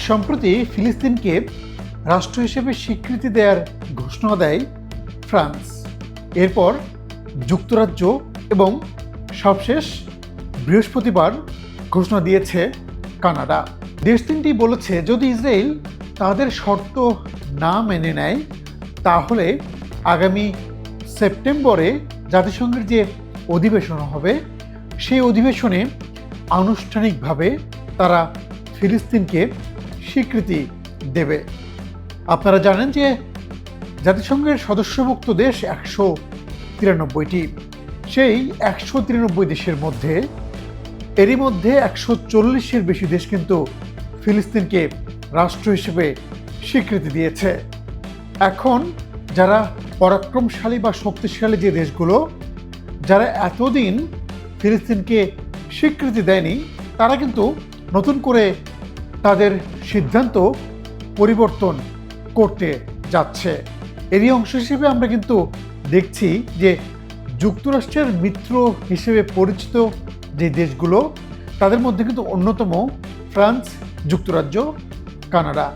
সম্প্রতি ফিলিস্তিনকে রাষ্ট্র হিসেবে স্বীকৃতি দেওয়ার ঘোষণা দেয় ফ্রান্স, এরপর যুক্তরাজ্য এবং সবশেষ বৃহস্পতিবার ঘোষণা দিয়েছে কানাডা। দেশ তিনটি বলেছে যদি ইসরায়েল তাদের শর্ত না মেনে নেয় তাহলে আগামী সেপ্টেম্বরে জাতিসংঘের যে অধিবেশন হবে সেই অধিবেশনে আনুষ্ঠানিকভাবে তারা ফিলিস্তিনকে স্বীকৃতি দেবে। আপনারা জানেন যে জাতিসংঘের সদস্যভুক্ত দেশ 193টি। সেই 193 দেশের মধ্যে এরই মধ্যে 140-এর বেশি দেশ কিন্তু ফিলিস্তিনকে রাষ্ট্র হিসেবে স্বীকৃতি দিয়েছে। এখন যারা পরাক্রমশালী বা শক্তিশালী যে দেশগুলো, যারা এতদিন ফিলিস্তিনকে স্বীকৃতি দেয়নি, তারা কিন্তু নতুন করে তাদের সিদ্ধান্ত পরিবর্তন করতে যাচ্ছে। এরই অংশ হিসেবে আমরা কিন্তু দেখছি যে যুক্তরাষ্ট্রের মিত্র হিসেবে পরিচিত যে দেশগুলো, তাদের মধ্যে কিন্তু অন্যতম ফ্রান্স, যুক্তরাজ্য, কানাডা।